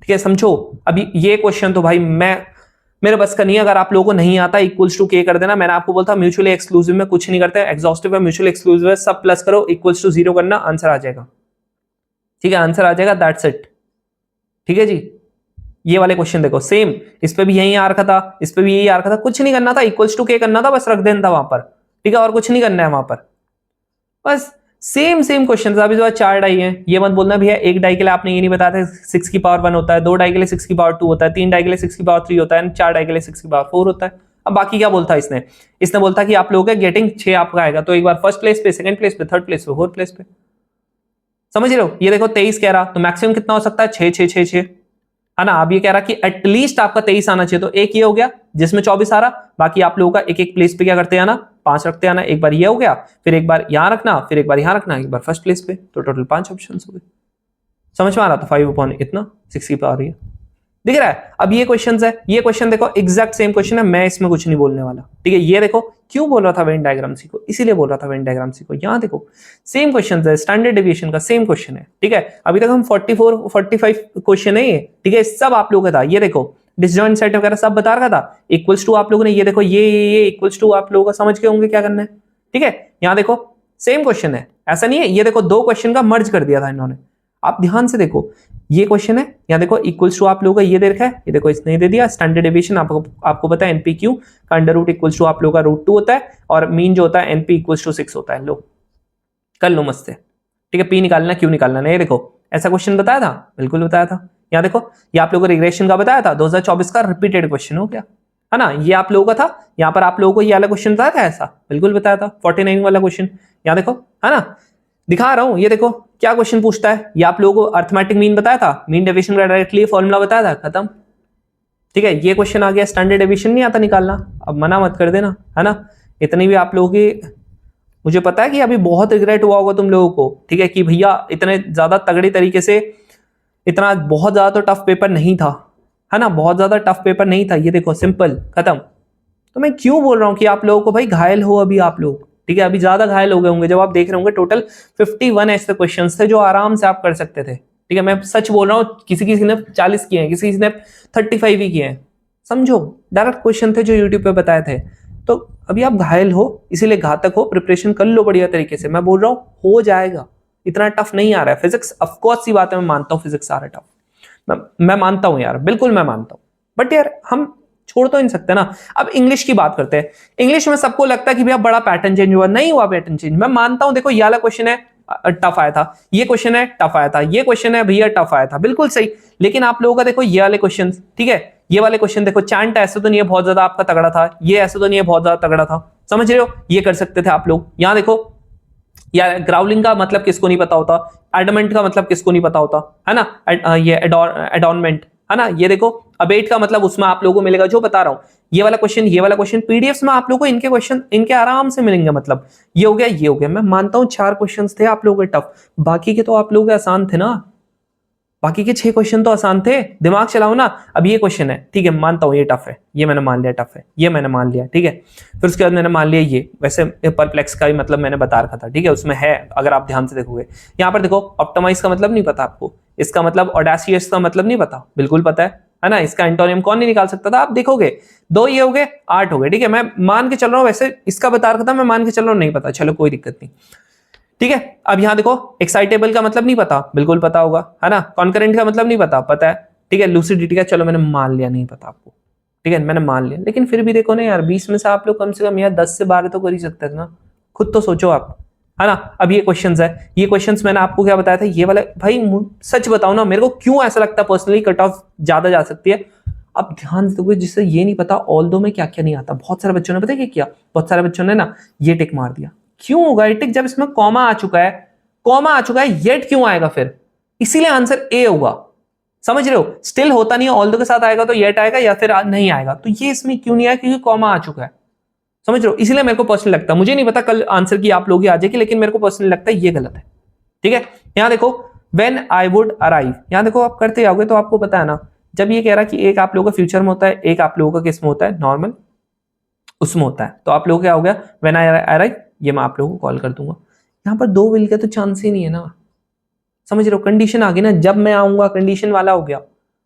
ठीक है, समझो। अभी ये क्वेश्चन तो भाई मेरे बस का नहीं है, अगर आप लोगों को नहीं आता इक्वल्स टू k कर देना। मैंने आपको बोला था म्यूचुअली एक्सक्लूसिव में कुछ नहीं करते, एग्जॉस्टिव है, म्यूचुअली एक्सक्लूसिव है, सब प्लस करो, इक्वल्स टू 0 करना, आंसर आ जाएगा। ठीक है, आंसर आ जाएगा, दैट्स इट। ठीक है जी, ये वाले क्वेश्चन देखो सेम, इस पे भी यही आ रखा था, इस पे भी यही आ रखा था, कुछ नहीं करना था, इक्वल्स टू k करना था, बस रख देना था वहां पर। ठीक है, और कुछ नहीं करना है वहां पर, बस सेम क्वेश्चन। अभी जो 4 डाई है, ये मत बोलना भैया एक डाई के लिए आपने ये नहीं बताया था 6 की पावर 1 होता है, 2 डाई के लिए 6 की पावर 2 होता है, 3 डाई के लिए 6 की पावर 3 होता है, 4 डाई के लिए 6 की पावर 4 होता है। अब बाकी क्या बोलता है इसने बोलता कि आप लोगों का गेटिंग 6 आपका आएगा, तो एक बार फर्स्ट प्लेस पे, सेकंड प्लेस पे, थर्ड प्लेस पे, फोर्थ प्लेस पे। समझ रहे हो, ये देखो 23 कह रहा, तो मैक्सिमम कितना हो सकता है 6 6 6 6, है ना। अब ये कह रहा कि एटलीस्ट आपका 23 आना चाहिए, तो एक ये हो गया जिसमें 24 आ रहा। बाकी आप लोगों का एक एक प्लेस पे क्या करते आना, 5 रखते आना। एक बार ये हो गया, फिर एक बार यहां रखना, फिर एक बार यहां रखना, एक बार फर्स्ट प्लेस पे, तो टोटल 5 ऑप्शन हो गए। समझ में आ रहा था 5 अपॉन इतना 6 की पावर है। दिख रहा है। अब ये क्वेश्चन है, ये क्वेश्चन देखो एग्जैक्ट सेम क्वेश्चन है, मैं इसमें कुछ नहीं बोलने वाला, ठीक है। ये देखो क्यों बोल रहा था वेन डायग्राम सीखो, इसीलिए बोल रहा था वेन डायग्राम सीखो। यहाँ देखो सेम क्वेश्चन है, स्टैंडर्ड डेविएशन का सेम क्वेश्चन है, ठीक है। अभी तक हम 44 45 क्वेश्चन है ये, ठीक है, सब आप लोगों का था। ये देखो डिसजॉइंट सेट वगैरह सब बता रखा था। इक्वल्स टू आप लोगों ने ये देखो ये इक्वल्स टू आप लोगों का समझ के होंगे क्या करना है, ठीक है। यहाँ देखो सेम क्वेश्चन है, ऐसा नहीं है। ये देखो दो क्वेश्चन का मर्ज कर दिया था इन्होंने, आप ध्यान से देखो। ये क्वेश्चन है, यहाँ देखो इक्वल्स टू आप लोगों का ये दे रखा है, ये देखो इसने दे दिया स्टैंडर्ड डेविएशन। आपको पता है एनपीक्यू का अंडर रूट इक्वल्स टू आप लोगों का रूट 2 होता है, और मीन जो होता है एनपी इक्वल्स टू 6 होता है। लो कर लो मस्त है, ठीक है। पी निकालना क्यों निकालना नहीं, देखो ऐसा क्वेश्चन बताया था, बिल्कुल बताया था। यहाँ देखो ये आप लोगों को रिग्रेशन का बताया था, 2024 का रिपीटेड क्वेश्चन हो गया, है ना। ये आप लोगों का था, यहाँ पर आप लोगों को ये वाला क्वेश्चन बताया था, ऐसा बिल्कुल बताया था 49 वाला क्वेश्चन। यहाँ देखो, है ना, दिखा रहा हूं। ये देखो क्या क्वेश्चन पूछता है, ये आप लोगों को अर्थमेटिक मीन बताया था, मीन डेविएशन का डायरेक्टली फॉर्मूला बताया था, खत्म, ठीक है। ये क्वेश्चन आ गया, स्टैंडर्ड डेविएशन नहीं आता निकालना, अब मना मत कर देना, है ना। इतनी भी आप लोगों की, मुझे पता है कि अभी बहुत रिग्रेट हुआ होगा तुम लोगों को, ठीक है, कि भैया इतने ज्यादा तगड़ी तरीके से, इतना बहुत ज्यादा तो टफ पेपर नहीं था, है ना, बहुत ज्यादा टफ पेपर नहीं था। ये देखो सिंपल, खत्म। तो मैं क्यों बोल रहा हूं कि आप लोगों को भाई घायल हो अभी आप लोग, ठीक है, अभी ज्यादा घायल हो गए होंगे जब आप देख रहे होंगे। टोटल 51 ऐसे क्वेश्चन थे जो आराम से आप कर सकते थे, ठीक है। मैं सच बोल रहा हूं, किसी किसी ने 40 किए हैं, किसी किसी ने 35 ही किए हैं, समझो। डायरेक्ट क्वेश्चन थे जो यूट्यूब पे बताए थे। तो अभी आप घायल हो, इसीलिए घातक हो, प्रिपरेशन कर लो बढ़िया तरीके से। मैं बोल रहा हूं हो जाएगा, इतना टफ नहीं आ रहा है। फिजिक्स ऑफकोर्स सी बात है, मैं मानता हूं फिजिक्स आ रहा है टफ, मैं मानता हूं यार, बिल्कुल मैं मानता हूं। बट यार हम छोड़ तो नहीं सकते ना। अब इंग्लिश की बात करते हैं। इंग्लिश में सबको लगता है कि भैया बड़ा पैटर्न चेंज हुआ, नहीं हुआ पैटर्न चेंज। मैं मानता हूं, देखो ये वाला क्वेश्चन है टफ आया था, ये क्वेश्चन है टफ आया था, ये क्वेश्चन है भैया टफ आया था, बिल्कुल सही। लेकिन आप लोगों का देखो ये वाले क्वेश्चन, ठीक है, ये वाले क्वेश्चन देखो, चैंट ऐसे तो नहीं है बहुत ज्यादा आपका तगड़ा था, ये ऐसे तो नहीं है बहुत ज्यादा तगड़ा था, समझ रहे हो, ये कर सकते थे आप लोग। यहां देखो यार, ग्राउलिंग का मतलब किसको नहीं पता होता, एडमेंट का मतलब किसको नहीं पता होता, है ना, ये एडॉर्नमेंट, है ना। ये देखो अबेट का मतलब उसमें आप लोगों को मिलेगा, जो बता रहा हूं। ये वाला क्वेश्चन पीडीएफ में आप लोगों को इनके क्वेश्चन इनके आराम से मिलेंगे। मतलब ये हो गया, ये हो गया। मैं मानता हूं 4 क्वेश्चन थे आप लोगों के टफ, बाकी के तो आप लोगों के आसान थे ना, बाकी के 6 क्वेश्चन तो आसान थे, दिमाग चलाओ ना। अब ये क्वेश्चन है, ठीक है, मानता हूं ये टफ है, ये मैंने मान लिया टफ है, ये मैंने मान लिया, ठीक है। फिर उसके बाद मैंने मान लिया ये, वैसे परप्लेक्स का भी मतलब मैंने बता रखा था, ठीक है, उसमें है, अगर आप ध्यान से देखोगे। यहाँ पर देखो ऑप्टिमाइज का मतलब नहीं पता आपको, इसका मतलब ऑडेसियस का मतलब नहीं पता, बिल्कुल पता है ना। इसका एंटोनियम कौन नहीं निकाल सकता था, आप देखोगे 2 ये हो गए 8 हो गए, ठीक है। मैं मान के चल रहा हूँ, वैसे इसका बता रखा था, मैं मान के चल रहा हूँ नहीं पता, चलो कोई दिक्कत नहीं, ठीक है। अब यहां देखो एक्साइटेबल का मतलब नहीं पता, बिल्कुल पता होगा, है ना। कॉन्करेंट का मतलब नहीं पता, पता है, ठीक है। लूसिडिटी का चलो मैंने मान लिया नहीं पता आपको, ठीक है, मैंने मान लिया। लेकिन फिर भी देखो ना यार, 20 में से आप लोग कम से कम यार 10 से 12 तो कर ही सकते थे ना, खुद तो सोचो आप, है ना। अब ये क्वेश्चंस है, ये क्वेश्चंस मैंने आपको क्या बताया था, ये वाला भाई सच बताओ ना, मेरे को क्यों ऐसा लगता है पर्सनली कट ऑफ ज्यादा जा सकती है। अब ध्यान से देखो, जिससे ये नहीं पता ऑल दो में क्या क्या नहीं आता, बहुत सारे बच्चों ने पता है क्या किया, बहुत सारे बच्चों ने ना ये टिक मार दिया। क्यों होगा ये टिक, जब इसमें कॉमा आ चुका है, कॉमा आ चुका है, येट क्यों आएगा फिर, इसीलिए आंसर ए होगा, समझ रहे हो। स्टिल होता नहीं है, ऑल दो के साथ आएगा तो येट आएगा या फिर नहीं आएगा, तो ये इसमें क्यों नहीं आया, क्योंकि कॉमा आ चुका है, समझ रहे हो। इसलिए मेरे को पर्सनली लगता है, मुझे नहीं पता कल आंसर की आप लोग ही आ जाएगी, लेकिन मेरे को पर्सनली लगता है ये गलत है, ठीक है। यहां देखो व्हेन आई वुड अराइव, यहां देखो आप करते जाओगे तो आपको पता है ना, जब ये कह रहा है कि एक आप लोगों का फ्यूचर में होता है, एक आप लोगों का किस में होता है, नॉर्मल उसमें होता है, तो आप लोगों क्या हो गया, व्हेन आई अराइव, ये मैं आप लोगों को कॉल कर दूंगा। यहां पर 2 विल का तो चांस ही नहीं है ना, समझ रहे हो। कंडीशन आ गई ना, जब मैं आऊंगा कंडीशन वाला हो गया।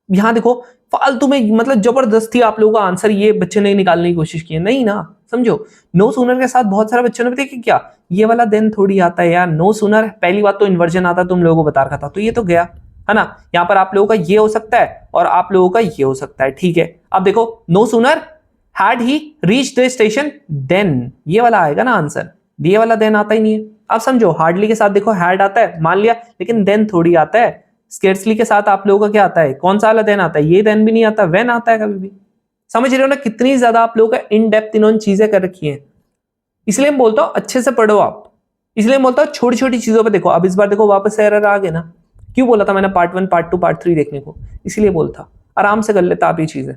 यहां देखो फालतू में मतलब जबरदस्ती आप लोगों का आंसर ये बच्चे ने निकालने की कोशिश की है, नहीं ना, समझो। नो सूनर के साथ बहुत सारे बच्चों ने बताया कि क्या ये वाला देन थोड़ी आता है यार, नो सूनर पहली बात तो इन्वर्जन आता तुम लोगों को बता रखा था, तो ये तो गया, है ना। यहां पर आप लोगों का ये हो सकता है और आप लोगों का ये हो सकता है, ठीक है। अब देखो no sooner had he reach the station then, ये वाला आएगा ना आंसर, ये वाला देन आता ही नहीं है। आप समझो, हार्डली के साथ देखो हैड आता है, मान लिया, लेकिन देन थोड़ी आता है। स्केर्सली के साथ आप लोगों का क्या आता है, कौन सा वाला देन आता है, ये देन भी नहीं आता, वेन आता है कभी भी। समझ रहे हो ना, कितनी ज्यादा आप लोगों का इन डेप्थ इन्होंने चीजें कर रखी हैं। इसलिए मैं बोलता हूं अच्छे से पढ़ो आप, इसलिए मैं बोलता हूं छोटी छोटी चीजों पे देखो। अब इस बार देखो वापस एरर आ गए ना, क्यों बोला था मैंने पार्ट 1 पार्ट 2 पार्ट 3 देखने को, इसीलिए बोलता आराम से कर लेता आप ये चीजें।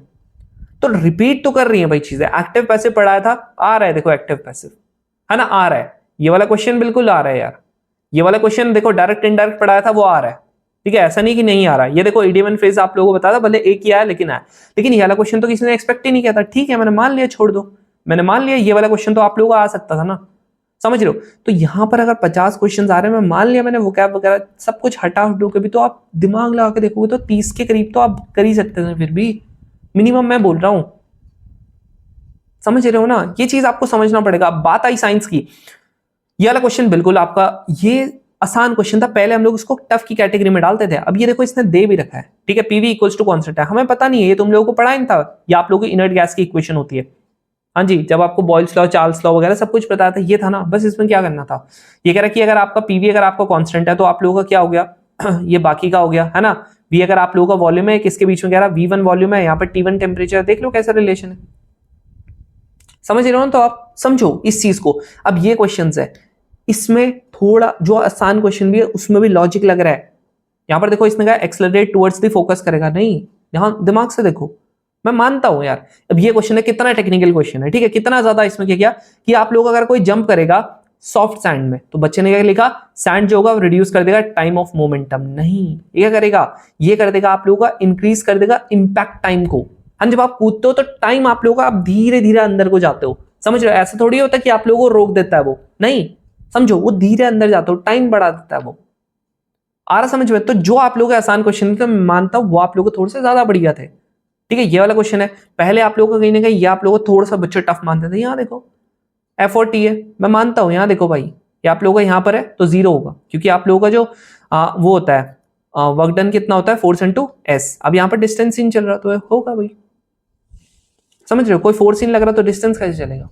तो रिपीट तो कर रही है भाई चीजें। एक्टिव पैसिव पढ़ाया था, आ रहा है देखो एक्टिव पैसिव, है ना, आ रहा है। ये वाला क्वेश्चन बिल्कुल आ रहा है यार, ये वाला क्वेश्चन देखो डायरेक्ट इनडायरेक्ट पढ़ाया था वो आ रहा है, ठीक है, ऐसा नहीं कि नहीं आ रहा। ये देखो इडियम एंड फ्रेज आप लोगों को बता था, भले एक ही आया लेकिन आया, लेकिन ये वाला क्वेश्चन तो किसी ने एक्सपेक्ट ही नहीं किया था। ठीक है, मैंने मान लिया, छोड़ दो, मैंने मान लिया ये वाला क्वेश्चन तो आप लोगों को आ सकता था ना, समझ रहे हो। तो यहां पर अगर 50 क्वेश्चन आ रहे हैं, मैं मान लिया मैंने वोकैब वगैरह सब कुछ हटा हटो के भी, तो आप दिमाग लगा के देखोगे तो 30 के करीब तो आप कर ही सकते थे फिर भी, मिनिमम मैं बोल रहा हूं, समझ रहे हो ना। ये चीज आपको समझना पड़ेगा। बात आई साइंस की, ये वाला क्वेश्चन बिल्कुल आपका ये आसान क्वेश्चन था, पहले हम लोग इसको टफ की कैटेगरी में डालते थे। अब ये देखो इसने दे भी रखा है, ठीक है, पीवी इक्वल्स टू कांस्टेंट है, हमें पता नहीं है, ये तुम लोगों को पढ़ा नहीं था, ये आप लोगों की इनर्ट गैस की इक्वेशन होती है। हाँ जी, जब आपको बॉयल्स लॉ, चार्ल्स लॉ वगैरह सब कुछ पता था, ये था ना, बस इसमें क्या करना था, ये कह रहा कि अगर आपका पीवी अगर आपका कांस्टेंट है तो आप लोगों का क्या हो गया ये बाकी का हो गया है ना। वी अगर आप लोगों का वॉल्यूम है, किसके बीच में कह रहा V1 वॉल्यूम है, यहाँ पर T1 टेम्परेचर, देख लो कैसा रिलेशन है, समझ रहे हो ना। तो आप समझो इस चीज को। अब ये क्वेश्चन है, इसमें थोड़ा जो आसान क्वेश्चन भी है उसमें भी लॉजिक लग रहा है। यहां पर देखो इसने कहा एक्सेलरेट टुवर्ड्स द फोकस करेगा, नहीं, यहां दिमाग से देखो, मैं मानता हूं यार। अब ये क्वेश्चन है, कितना टेक्निकल क्वेश्चन है, ठीक है, कितना ज्यादा इसमें क्या किया कि आप लोग अगर कोई जंप करेगा सॉफ्ट सैंड में, तो बच्चे ने क्या लिखा, सैंड जो होगा रिड्यूस कर देगा टाइम ऑफ मोमेंटम, नहीं, ये क्या करेगा, ये कर देगा आप लोगों का इंक्रीज कर देगा इंपैक्ट टाइम को। हाँ, जब आप कूदते हो तो टाइम आप लोगों का, आप धीरे धीरे अंदर को जाते हो, समझ रहे हो, ऐसा थोड़ी होता कि आप लोगों को रोक देता है वो, नहीं, समझो, वो धीरे अंदर जाते हो, टाइम बढ़ा देता है वो, आ रहा समझ में। तो जो आप लोगों के आसान क्वेश्चन थे, मैं मानता हूं वो आप लोगों को थोड़े से ज्यादा बढ़िया थे, ठीक है। ये वाला क्वेश्चन है, पहले आप लोगों को कहीं ना कहीं ये आप लोगों को थोड़ा सा बच्चे टफ मानते थे। यहाँ देखो एफ और टी है, मैं मानता हूं, यहाँ देखो भाई, ये आप लोगों का यहाँ पर है तो 0 होगा, क्योंकि आप लोगों का जो वो होता है वर्क डन कितना होता है, फोर्स इनटू एस। अब यहाँ पर डिस्टेंस इन चल रहा तो होगा भाई, समझ रहे हो, कोई फोर्स इन लग रहा तो डिस्टेंस कैसे चलेगा,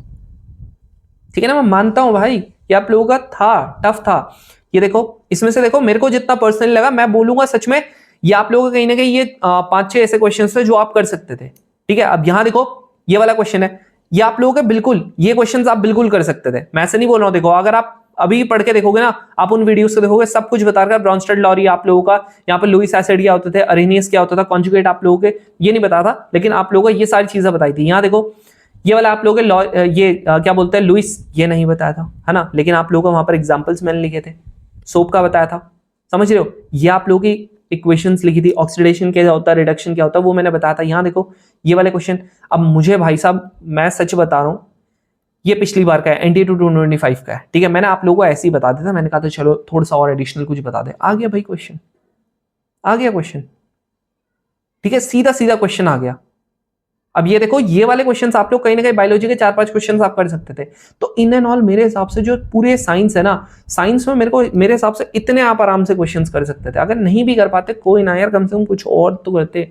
ठीक है ना। मैं मानता हूं भाई ये आप लोगों का था, टफ था। ये देखो इसमें से देखो, मेरे को जितना पर्सनली लगा, मैं बोलूंगा सच में, ये आप लोगों का कहीं ना कहीं ये 5-6 ऐसे क्वेश्चन थे जो आप कर सकते थे, ठीक है। अब यहां देखो ये वाला क्वेश्चन है, ये आप लोगों के बिल्कुल, ये क्वेश्चन आप बिल्कुल कर सकते थे, मैं ऐसे नहीं बोल रहा हूं। देखो अगर आप अभी पढ़ के देखोगे ना, आप उन वीडियोस को देखोगे, सब कुछ बता रहा, ब्रॉन्स्टेड लॉ आप लोगों का, यहाँ पर लुईस एसिड क्या होते थे, अरेनियस क्या होता था, कॉन्जुगेट आप लोगों के ये नहीं बता था, लेकिन आप लोगों को ये सारी चीजें बताई थी। यहाँ देखो ये वाला आप लोगों के ये क्या बोलते हैं, लुईस, ये नहीं बताया था, है ना, लेकिन आप लोगों को वहां पर एग्जांपल्स मैंने लिखे थे, सोप का बताया था, समझ रहे हो। ये आप लोगों की इक्वेशंस लिखी थी, ऑक्सीडेशन क्या होता है, रिडक्शन क्या होता है, वो मैंने बताया था। यहाँ देखो ये वाले क्वेश्चन, अब मुझे भाई साहब मैं सच बता रहा हूँ, ये पिछली बार का है, NTA 225 का है, ठीक है, मैंने आप लोगों को ऐसे ही बता दिया था, मैंने कहा था चलो थोड़ा सा और एडिशनल कुछ बता दे, आ गया भाई क्वेश्चन, आ गया क्वेश्चन, ठीक है, सीधा सीधा क्वेश्चन आ गया। अब ये देखो ये वाले क्वेश्चंस आप लोग कहीं ना कहीं बायोलॉजी के 4-5 क्वेश्चंस आप कर सकते थे। तो इन एंड ऑल मेरे हिसाब से जो पूरे साइंस है ना, साइंस में मेरे हिसाब से इतने आप आराम से क्वेश्चंस कर सकते थे। अगर नहीं भी कर पाते कोई ना यार, कम से कम कुछ और तो करते,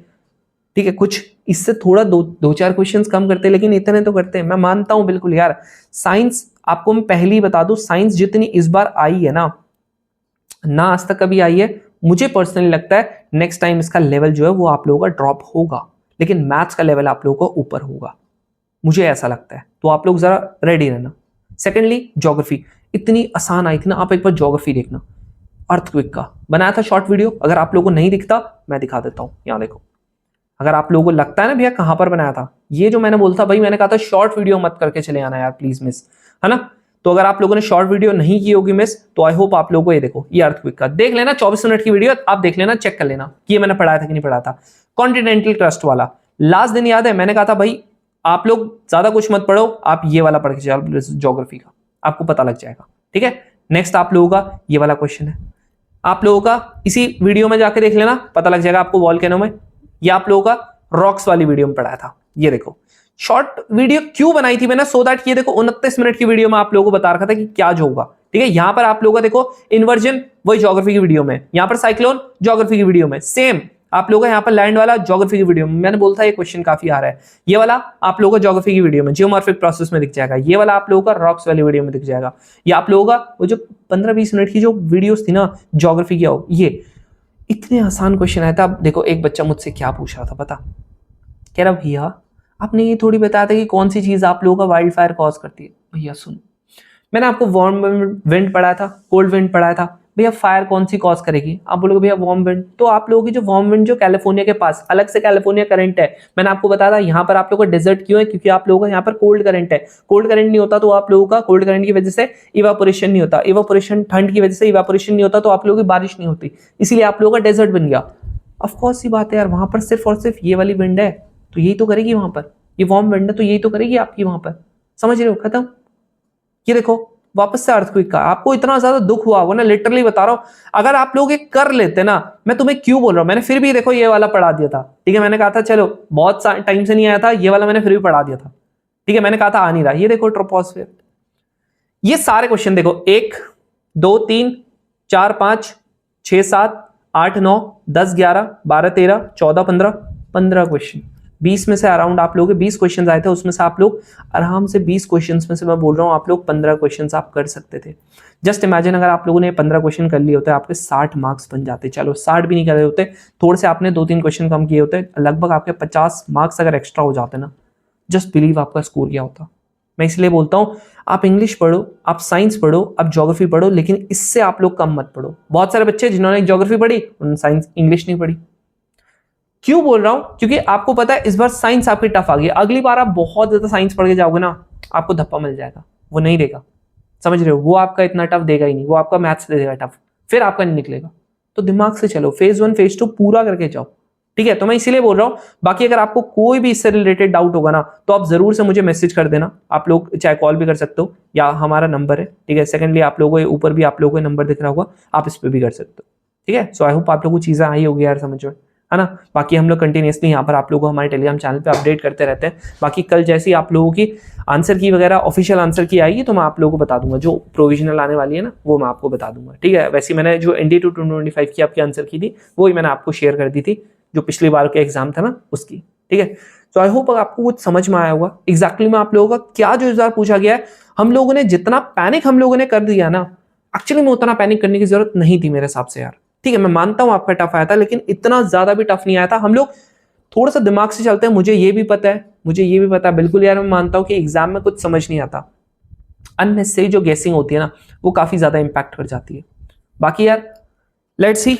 ठीक है, कुछ इससे थोड़ा 2-4 क्वेश्चंस कम करते, लेकिन इतने तो करते। मैं मानता हूं बिल्कुल यार, साइंस आपको मैं पहले ही बता दूं, साइंस जितनी इस बार आई है ना आज तक कभी आई है, मुझे पर्सनली लगता है नेक्स्ट टाइम इसका लेवल जो है वो आप लोगों का ड्रॉप होगा, लेकिन मैथ्स का लेवल आप लोगों को ऊपर होगा, मुझे ऐसा लगता है। तो आप लोग जरा रेडी रहना। सेकेंडली ज्योग्राफी इतनी आसान आई थी ना, आप एक बार ज्योग्राफी देखना, अर्थक्वेक का बनाया था शॉर्ट वीडियो, अगर आप लोगों को नहीं दिखता मैं दिखा देता हूं, यहां देखो। अगर आप लोगों को लगता है ना भैया कहां पर बनाया था, ये जो मैंने बोलता भाई, मैंने कहा था शॉर्ट वीडियो मत करके चले आना यार प्लीज मिस, है ना। तो अगर आप लोगों ने शॉर्ट वीडियो नहीं की होगी मिस, तो आई होप आप लोगों को ये देखो, ये अर्थक्वेक का देख लेना, 24 मिनट की वीडियो आप देख लेना, चेक कर लेना कि ये मैंने पढ़ाया था कि नहीं पढ़ाया था। कॉन्टिनेंटल क्रस्ट वाला लास्ट दिन याद है, मैंने कहा था भाई आप लोग ज्यादा कुछ मत पढ़ो, आप ये वाला पढ़ के चलो ज्योग्राफी का, आपको पता लग जाएगा, ठीक है। नेक्स्ट आप लोगों का ये वाला क्वेश्चन है, आप लोगों का इसी वीडियो में जाके देख लेना, पता लग जाएगा आपको वॉल्केनो में। ये आप लोगों का रॉक्स वाली वीडियो में पढ़ाया था। ये देखो शॉर्ट वीडियो क्यों बनाई थी मैंने, सो दैट ये देखो 29 मिनट की वीडियो में आप लोगों को बता रखा था कि क्या जो होगा, ठीक है। यहां पर आप लोगों का देखो इन्वर्जन वही ज्योग्राफी की वीडियो में, यहां पर साइक्लोन ज्योग्राफी की वीडियो में, सेम आप लोगों का यहाँ पर लैंड वाला ज्योग्राफी की वीडियो में, मैंने बोलता ये क्वेश्चन काफी आ रहा है। ये वाला आप लोगों का ज्योग्राफी की वीडियो में जियोमॉर्फिक प्रोसेस में दिख जाएगा, ये वाला आप लोगों का रॉक्स वाली वीडियो में दिख जाएगा। ये आप लोगों का वो जो 15-20 मिनट की जो वीडियोस थी ना ज्योग्राफी की, ये इतने आसान क्वेश्चन आया था। अब देखो एक बच्चा मुझसे क्या पूछ रहा था पता, कह रहा भैया आपने ये थोड़ी बताया था कि कौन सी चीज आप लोगों का वाइल्ड फायर कॉज करती है। भैया सुन, मैंने आपको वार्म विंड पढ़ाया था, कोल्ड विंड पढ़ाया था, भैया फायर कौन सी कॉज करेगी, आप बोलोगे भैया वार्म विंड, तो आप लोगों की जो वार्म विंड जो कैलिफोर्निया के पास अलग से कैलिफोर्निया करंट है, मैंने आपको बताया था यहाँ पर आप लोगों का डेजर्ट क्यों है, क्योंकि आप लोगों का यहाँ पर कोल्ड करंट है। कोल्ड करंट नहीं होता तो आप लोगों का कोल्ड करंट की वजह से इवापोरेशन नहीं होता, इवापोरेशन ठंड की वजह से इवापोरेशन नहीं होता तो आप लोगों की बारिश नहीं होती, इसीलिए आप लोगों का डेजर्ट बन गया। ऑफकोर्स सी बात है यार, वहां पर सिर्फ और सिर्फ ये वाली विंड है तो यही तो करेगी वहां पर, ये वार्म विंड है तो यही तो करेगी आपकी वहां पर, समझ रहे हो, खत्म। ये देखो वापस से अर्थक्वेक का, आपको इतना ज्यादा दुख हुआ होगा ना, लिटरली बता रहा हूं, अगर आप लोग ये कर लेते ना, मैं तुम्हें क्यों बोल रहा हूं, मैंने फिर भी देखो ये वाला पढ़ा दिया था, ठीक है, मैंने कहा था चलो बहुत टाइम से नहीं आया था ये वाला, मैंने फिर भी पढ़ा दिया था, ठीक है, मैंने कहा था आ नहीं रहा, ये देखो ट्रोपोस्फेयर, ये सारे क्वेश्चन देखो 1 2 3 4 5 6 7 8 9 10 11 12 13 14 15 क्वेश्चन, 20 में से अराउंड आप लोगों के 20 क्वेश्चन आए थे, उसमें से आप लोग आराम से 20 क्वेश्चन में से मैं बोल रहा हूं आप लोग 15 क्वेश्चन आप कर सकते थे। जस्ट इमेजिन अगर आप लोगों ने 15 क्वेश्चन कर लिए होते आपके 60 मार्क्स बन जाते, चलो 60 भी नहीं कर रहे होते, थोड़े से आपने 2-3 क्वेश्चन कम किए होते, लगभग आपके 50 मार्क्स अगर एक्स्ट्रा हो जाते ना, जस्ट बिलीव आपका स्कोर क्या होता। मैं इसलिए बोलता हूं आप इंग्लिश पढ़ो, आप साइंस पढ़ो, आप ज्योग्राफी पढ़ो, लेकिन इससे आप लोग कम मत पढ़ो। बहुत सारे बच्चे जिन्होंने ज्योग्राफी पढ़ी उन्होंने साइंस इंग्लिश नहीं पढ़ी। क्यों बोल रहा हूं, क्योंकि आपको पता है इस बार साइंस आपकी टफ आ गई, अगली बार आप बहुत ज्यादा साइंस पढ़ के जाओगे ना, आपको धप्पा मिल जाएगा, वो नहीं देगा, समझ रहे हो, वो आपका इतना टफ देगा ही नहीं, वो आपका मैथ्स दे देगा टफ, फिर आपका नहीं निकलेगा। तो दिमाग से चलो, फेज 1 फेज 2 पूरा करके जाओ, ठीक है। तो मैं इसीलिए बोल रहा हूं, बाकी अगर आपको कोई भी इससे रिलेटेड डाउट होगा ना तो आप जरूर से मुझे मैसेज कर देना, आप लोग चाहे कॉल भी कर सकते हो या हमारा नंबर है, ठीक है। सेकंडली आप लोगों के ऊपर भी आप लोगों को नंबर दिख रहा होगा, आप इस पर भी कर सकते हो, ठीक है। सो आई होप आप लोगों को चीजें आई होगी यार समझ में, है ना। बाकी हम लोग कंटिन्यूसली यहाँ पर आप लोगों को हमारे टेलीग्राम चैनल पे अपडेट करते रहते हैं। बाकी कल जैसे ही आप लोगों की आंसर की वगैरह ऑफिशियल आंसर की आएगी तो मैं आप लोगों को बता दूंगा, जो प्रोविजनल आने वाली है ना वो मैं आपको बता दूंगा, ठीक है। वैसे मैंने जो NDA 2025 की आपकी आंसर की थी वही मैंने आपको शेयर कर दी थी, जो पिछली बार का एग्जाम था ना उसकी, ठीक है। तो आई होप आपको कुछ समझ में आया होगा एग्जैक्टली में आप लोगों का क्या जो इस बार पूछा गया है। हम लोगों ने जितना पैनिक हम लोगों ने कर दिया ना, एक्चुअली में उतना पैनिक करने की जरूरत नहीं थी मेरे हिसाब से यार, ठीक है। मैं मानता हूं आपका टफ आया था, लेकिन इतना ज्यादा भी टफ नहीं आया था। हम लोग थोड़ा सा दिमाग से चलते हैं, मुझे ये भी पता है, मुझे ये भी पता है बिल्कुल यार, मैं मानता हूं कि एग्जाम में कुछ समझ नहीं आता, अननेसेसरी जो गेसिंग होती है ना वो काफी ज्यादा इंपैक्ट कर जाती है। बाकी यार लेट्स सी,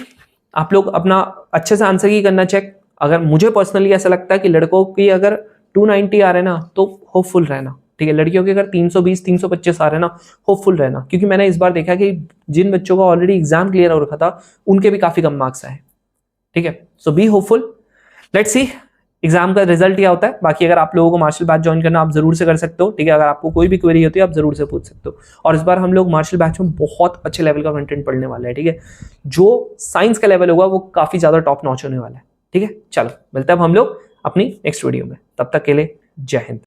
आप लोग अपना अच्छे से आंसर की करना चेक। अगर मुझे पर्सनली ऐसा लगता है कि लड़कों की अगर 290 आ रहे ना तो होपफुल रहना, ठीक है। लड़कियों के अगर 320 325 आ रहे ना, होपफुल रहना, क्योंकि मैंने इस बार देखा कि जिन बच्चों का ऑलरेडी एग्जाम क्लियर हो रखा था उनके भी काफी कम मार्क्स आए, ठीक है। So be hopeful, let's see exam का रिजल्ट क्या होता है। बाकी अगर आप लोगों को मार्शल बैच ज्वाइन करना आप जरूर से कर सकते हो, ठीक है। अगर आपको कोई भी क्वेरी होती है आप जरूर से पूछ सकते हो। और इस बार हम लोग मार्शल बैच में बहुत अच्छे लेवल का कंटेंट पढ़ने वाले हैं, ठीक है। जो साइंस का लेवल होगा वो काफी ज्यादा टॉप नॉच होने वाला है, ठीक है। चलो मिलते हैं अब हम लोग अपनी नेक्स्ट वीडियो में, तब तक के लिए जय हिंद।